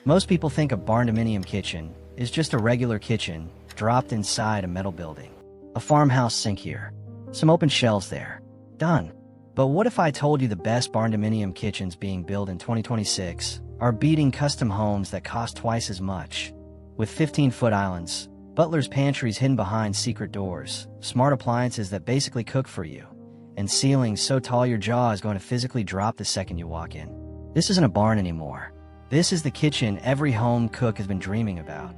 Most people think a barndominium kitchen is just a regular kitchen dropped inside a metal building. A farmhouse sink here, some open shelves there. Done. But what if I told you the best barndominium kitchens being built in 2026 are beating custom homes that cost twice as much? With 15-foot islands, Butler's pantries hidden behind secret doors, smart appliances that basically cook for you, and ceilings so tall your jaw is going to physically drop the second you walk in. This isn't a barn anymore. This is the kitchen every home cook has been dreaming about.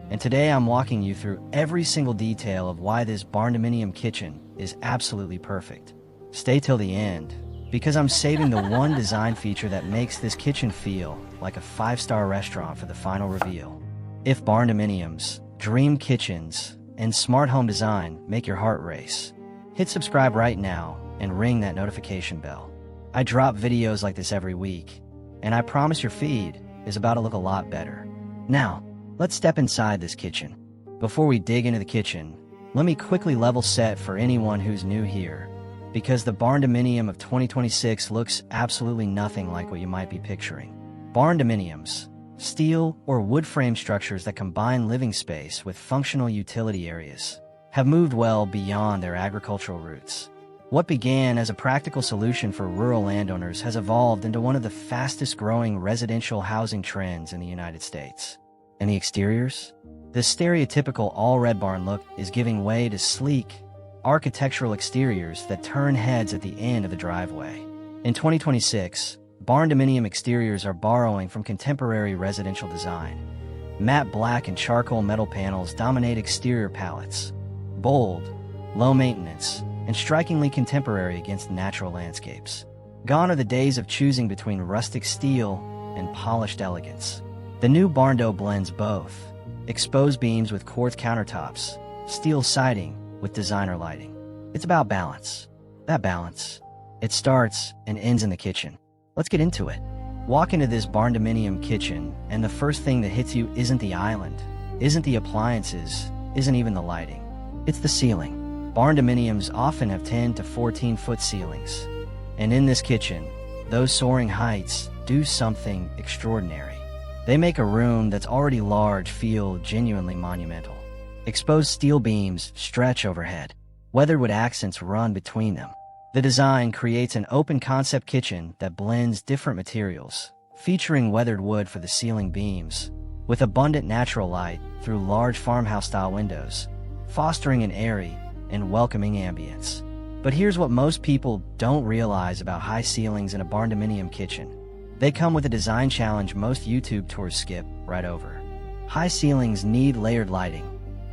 And today I'm walking you through every single detail of why this barndominium kitchen is absolutely perfect. Stay till the end, because I'm saving the one design feature that makes this kitchen feel like a 5-star restaurant for the final reveal. If barndominiums, dream kitchens, and smart home design make your heart race, hit subscribe right now and ring that notification bell. I drop videos like this every week, and I promise your feed is about to look a lot better. Now, let's step inside this kitchen. Before we dig into the kitchen, let me quickly level set for anyone who's new here, because the barndominium of 2026 looks absolutely nothing like what you might be picturing. Barndominiums, steel or wood frame structures that combine living space with functional utility areas, have moved well beyond their agricultural roots. What began as a practical solution for rural landowners has evolved into one of the fastest-growing residential housing trends in the United States. And the exteriors? The stereotypical all-red barn look is giving way to sleek, architectural exteriors that turn heads at the end of the driveway. In 2026, barndominium exteriors are borrowing from contemporary residential design. Matte black and charcoal metal panels dominate exterior palettes. Bold, low maintenance, and strikingly contemporary against natural landscapes. Gone are the days of choosing between rustic steel and polished elegance. The new Barndo blends both. Exposed beams with quartz countertops, steel siding with designer lighting. It's about balance. That balance, it starts and ends in the kitchen. Let's get into it. Walk into this barndominium kitchen, and the first thing that hits you isn't the island, isn't the appliances, isn't even the lighting. It's the ceiling. Barndominiums often have 10 to 14-foot ceilings. And in this kitchen, those soaring heights do something extraordinary. They make a room that's already large feel genuinely monumental. Exposed steel beams stretch overhead. Weathered wood accents run between them. The design creates an open-concept kitchen that blends different materials, featuring weathered wood for the ceiling beams, with abundant natural light through large farmhouse-style windows, fostering an airy and welcoming ambience. But here's what most people don't realize about high ceilings in a barndominium kitchen. They come with a design challenge most YouTube tours skip right over. High ceilings need layered lighting.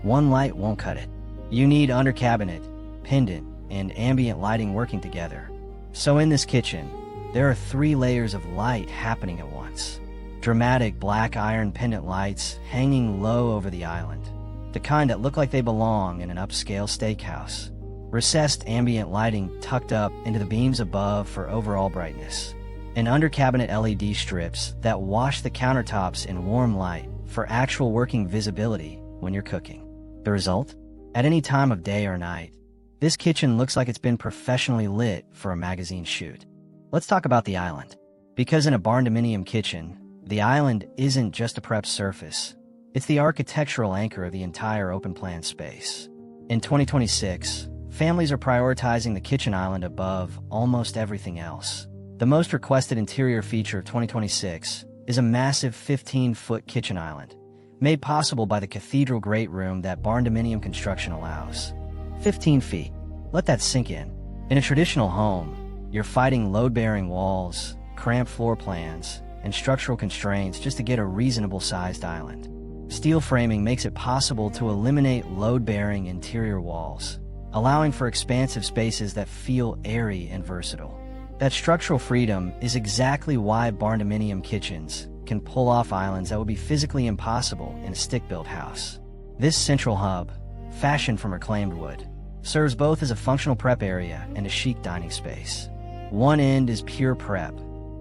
One light won't cut it. You need under-cabinet, pendant, and ambient lighting working together. So in this kitchen, there are 3 layers of light happening at once. Dramatic black iron pendant lights hanging low over the island, the kind that look like they belong in an upscale steakhouse. Recessed ambient lighting tucked up into the beams above for overall brightness. And under-cabinet LED strips that wash the countertops in warm light for actual working visibility when you're cooking. The result? At any time of day or night, this kitchen looks like it's been professionally lit for a magazine shoot. Let's talk about the island. Because in a barndominium kitchen, the island isn't just a prep surface. It's the architectural anchor of the entire open-plan space. In 2026, families are prioritizing the kitchen island above almost everything else. The most requested interior feature of 2026 is a massive 15-foot kitchen island, made possible by the cathedral great room that barndominium construction allows. 15 feet. Let that sink in. In a traditional home, you're fighting load-bearing walls, cramped floor plans, and structural constraints just to get a reasonable-sized island. Steel framing makes it possible to eliminate load-bearing interior walls, allowing for expansive spaces that feel airy and versatile. That structural freedom is exactly why barndominium kitchens can pull off islands that would be physically impossible in a stick-built house. This central hub, fashioned from reclaimed wood, serves both as a functional prep area and a chic dining space. One end is pure prep,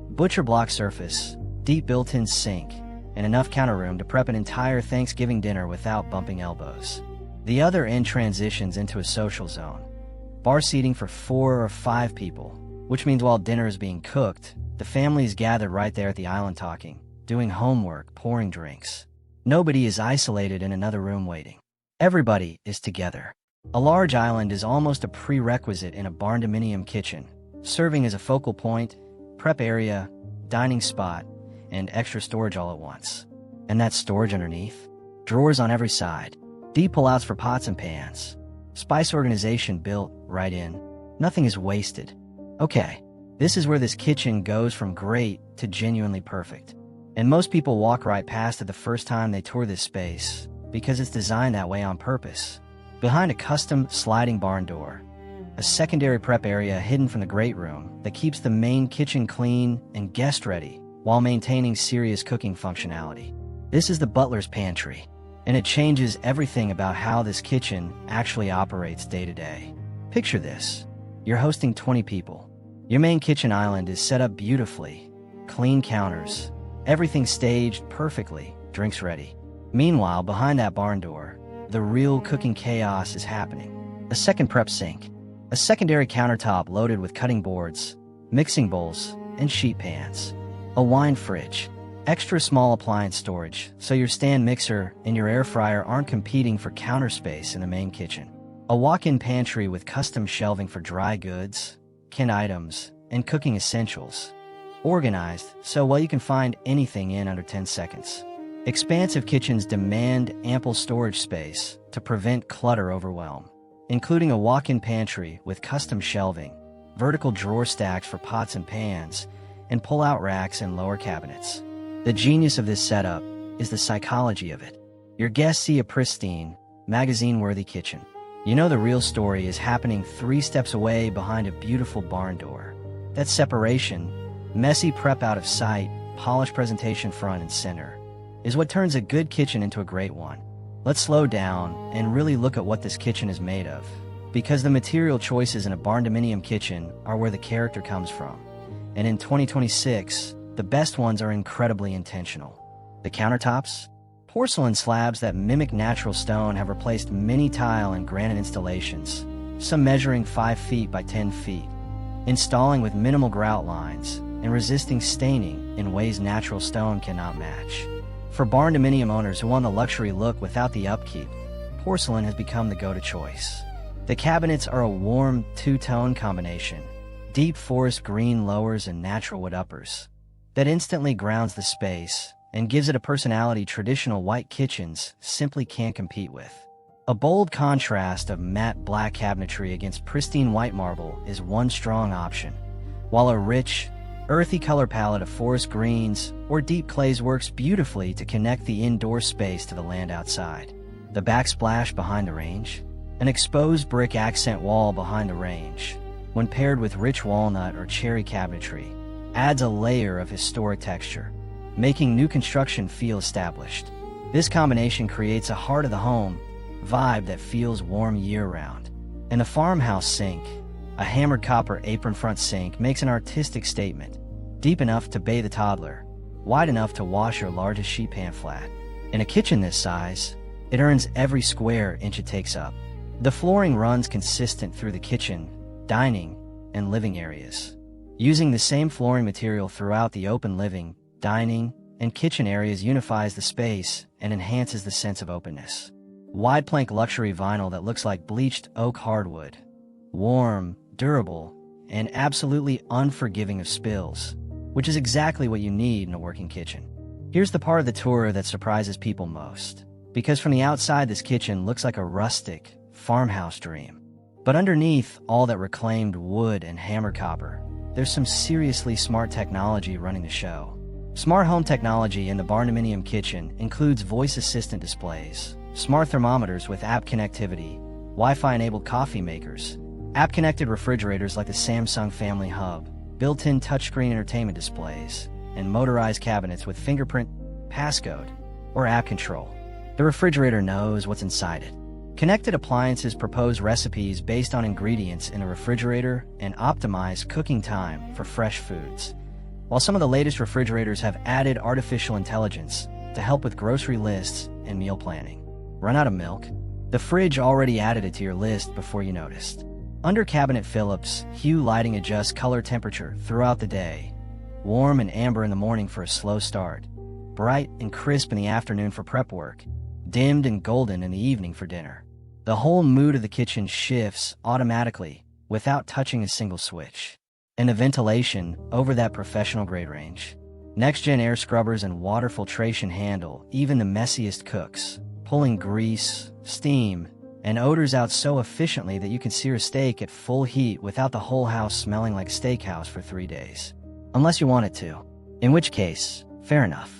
butcher block surface, deep built-in sink, and enough counter room to prep an entire Thanksgiving dinner without bumping elbows. The other end transitions into a social zone, bar seating for 4 or 5 people, which means while dinner is being cooked, the family is gathered right there at the island talking, doing homework, pouring drinks. Nobody is isolated in another room waiting. Everybody is together. A large island is almost a prerequisite in a barndominium kitchen, serving as a focal point, prep area, dining spot, and extra storage all at once. And that storage underneath? Drawers on every side, deep pullouts for pots and pans. Spice organization built right in. Nothing is wasted. Okay, this is where this kitchen goes from great to genuinely perfect. And most people walk right past it the first time they tour this space, because it's designed that way on purpose. Behind a custom sliding barn door, a secondary prep area hidden from the great room that keeps the main kitchen clean and guest ready while maintaining serious cooking functionality. This is the Butler's Pantry, and it changes everything about how this kitchen actually operates day to day. Picture this. You're hosting 20 people. Your main kitchen island is set up beautifully, clean counters, everything staged perfectly, drinks ready. Meanwhile, behind that barn door, the real cooking chaos is happening. A second prep sink, a secondary countertop loaded with cutting boards, mixing bowls, and sheet pans, a wine fridge, extra small appliance storage so your stand mixer and your air fryer aren't competing for counter space in the main kitchen, a walk-in pantry with custom shelving for dry goods, canned items, and cooking essentials, organized so well you can find anything in under 10 seconds. Expansive kitchens demand ample storage space to prevent clutter overwhelm, including a walk-in pantry with custom shelving, vertical drawer stacks for pots and pans, and pull-out racks and lower cabinets. The genius of this setup is the psychology of it. Your guests see a pristine, magazine-worthy kitchen. You know the real story is happening 3 steps away behind a beautiful barn door. That separation, messy prep out of sight, polished presentation front and center, is what turns a good kitchen into a great one. Let's slow down and really look at what this kitchen is made of, because the material choices in a barndominium kitchen are where the character comes from. And in 2026, the best ones are incredibly intentional. The countertops? Porcelain slabs that mimic natural stone have replaced many tile and granite installations, some measuring 5 feet by 10 feet, installing with minimal grout lines and resisting staining in ways natural stone cannot match. For barndominium owners who want the luxury look without the upkeep, porcelain has become the go-to choice. The cabinets are a warm, two-tone combination, deep forest green lowers and natural wood uppers, that instantly grounds the space and gives it a personality traditional white kitchens simply can't compete with. A bold contrast of matte black cabinetry against pristine white marble is one strong option, while a rich, earthy color palette of forest greens or deep clays works beautifully to connect the indoor space to the land outside. The backsplash behind the range? An exposed brick accent wall behind the range, when paired with rich walnut or cherry cabinetry, adds a layer of historic texture, making new construction feel established. This combination creates a heart of the home vibe that feels warm year-round. And the farmhouse sink, a hammered copper apron front sink, makes an artistic statement, deep enough to bathe a toddler, wide enough to wash your largest sheet pan flat. In a kitchen this size, it earns every square inch it takes up. The flooring runs consistent through the kitchen, dining, and living areas, using the same flooring material throughout the open living, dining, and kitchen areas unifies the space and enhances the sense of openness. Wide plank luxury vinyl that looks like bleached oak hardwood, warm, durable, and absolutely unforgiving of spills, which is exactly what you need in a working kitchen. Here's the part of the tour that surprises people most, because from the outside this kitchen looks like a rustic, farmhouse dream. But underneath all that reclaimed wood and hammered copper, there's some seriously smart technology running the show. Smart home technology in the barndominium kitchen includes voice assistant displays, smart thermometers with app connectivity, Wi-Fi-enabled coffee makers, app-connected refrigerators like the Samsung Family Hub, built-in touchscreen entertainment displays, and motorized cabinets with fingerprint, passcode, or app control. The refrigerator knows what's inside it. Connected appliances propose recipes based on ingredients in the refrigerator and optimize cooking time for fresh foods, while some of the latest refrigerators have added artificial intelligence to help with grocery lists and meal planning. Run out of milk? The fridge already added it to your list before you noticed. Under cabinet Philips, hue lighting adjusts color temperature throughout the day, warm and amber in the morning for a slow start, bright and crisp in the afternoon for prep work, dimmed and golden in the evening for dinner. The whole mood of the kitchen shifts automatically without touching a single switch. And the ventilation over that professional-grade range. Next-gen air scrubbers and water filtration handle even the messiest cooks, pulling grease, steam, and odors out so efficiently that you can sear a steak at full heat without the whole house smelling like a steakhouse for 3 days. Unless you want it to. In which case, fair enough.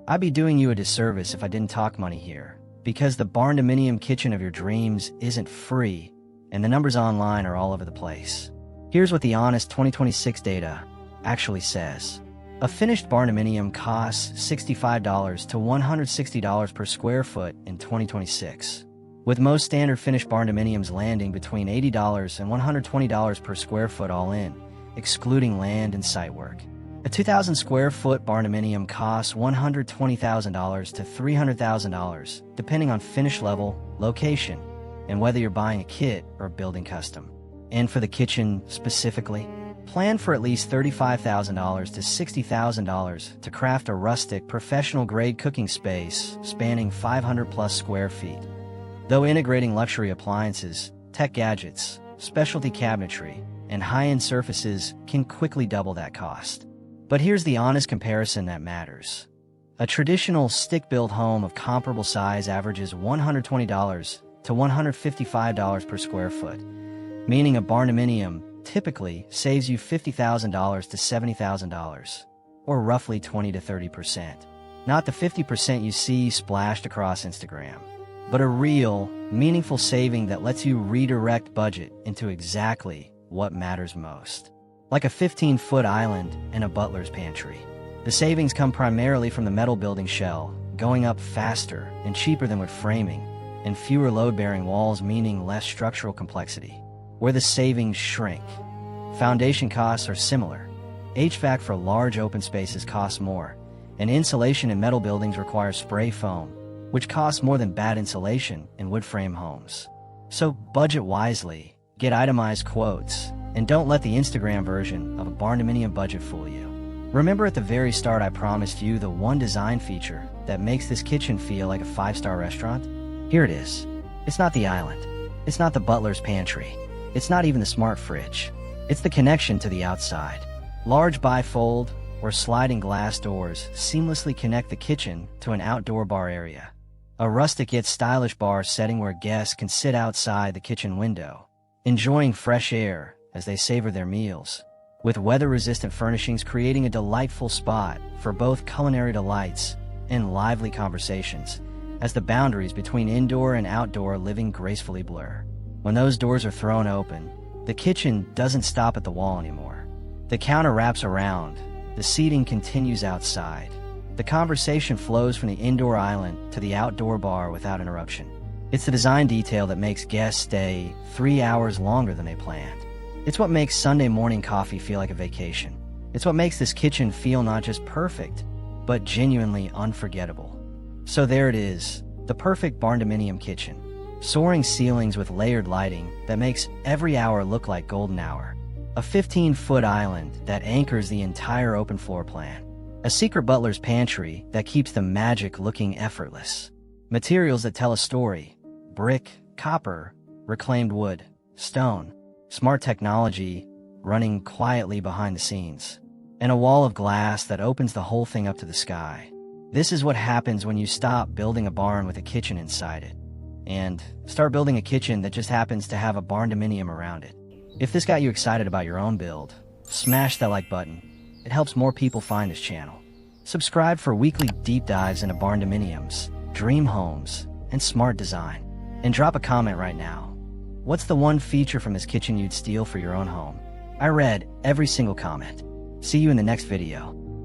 I'd be doing you a disservice if I didn't talk money here, because the Barndominium kitchen of your dreams isn't free, and the numbers online are all over the place. Here's what the honest 2026 data actually says. A finished Barndominium costs $65 to $160 per square foot in 2026, with most standard finished Barndominiums landing between $80 and $120 per square foot all in, excluding land and site work. A 2,000 square foot Barndominium costs $120,000 to $300,000, depending on finish level, location, and whether you're buying a kit or building custom. And for the kitchen specifically, plan for at least $35,000 to $60,000 to craft a rustic, professional-grade cooking space spanning 500-plus square feet. Though integrating luxury appliances, tech gadgets, specialty cabinetry, and high-end surfaces can quickly double that cost. But here's the honest comparison that matters. A traditional stick-built home of comparable size averages $120 to $155 per square foot, meaning a Barndominium typically saves you $50,000 to $70,000, or roughly 20 to 30%. Not the 50% you see splashed across Instagram, but a real, meaningful saving that lets you redirect budget into exactly what matters most. Like a 15-foot island in a Butler's pantry. The savings come primarily from the metal building shell, going up faster and cheaper than wood framing, and fewer load-bearing walls, meaning less structural complexity. Where the savings shrink. Foundation costs are similar. HVAC for large open spaces costs more, and insulation in metal buildings requires spray foam, which costs more than bad insulation in wood frame homes. So budget wisely, get itemized quotes, and don't let the Instagram version of a Barndominium budget fool you. Remember at the very start I promised you the one design feature that makes this kitchen feel like a 5-star restaurant? Here it is. It's not the island. It's not the Butler's pantry. It's not even the smart fridge. It's the connection to the outside. Large bifold or sliding glass doors seamlessly connect the kitchen to an outdoor bar area. A rustic yet stylish bar setting where guests can sit outside the kitchen window, enjoying fresh air as they savor their meals, with weather-resistant furnishings creating a delightful spot for both culinary delights and lively conversations, as the boundaries between indoor and outdoor living gracefully blur. When those doors are thrown open, the kitchen doesn't stop at the wall anymore. The counter wraps around, the seating continues outside. The conversation flows from the indoor island to the outdoor bar without interruption. It's the design detail that makes guests stay 3 hours longer than they planned. It's what makes Sunday morning coffee feel like a vacation. It's what makes this kitchen feel not just perfect, but genuinely unforgettable. So there it is, the perfect Barndominium kitchen. Soaring ceilings with layered lighting that makes every hour look like golden hour. A 15-foot island that anchors the entire open floor plan. A secret butler's pantry that keeps the magic looking effortless. Materials that tell a story. Brick, copper, reclaimed wood, stone. Smart technology running quietly behind the scenes. And a wall of glass that opens the whole thing up to the sky. This is what happens when you stop building a barn with a kitchen inside it, and start building a kitchen that just happens to have a Barndominium around it. If this got you excited about your own build, smash that like button. It helps more people find this channel. Subscribe for weekly deep dives into Barndominiums, dream homes, and smart design. And drop a comment right now. What's the one feature from this kitchen you'd steal for your own home? I read every single comment. See you in the next video.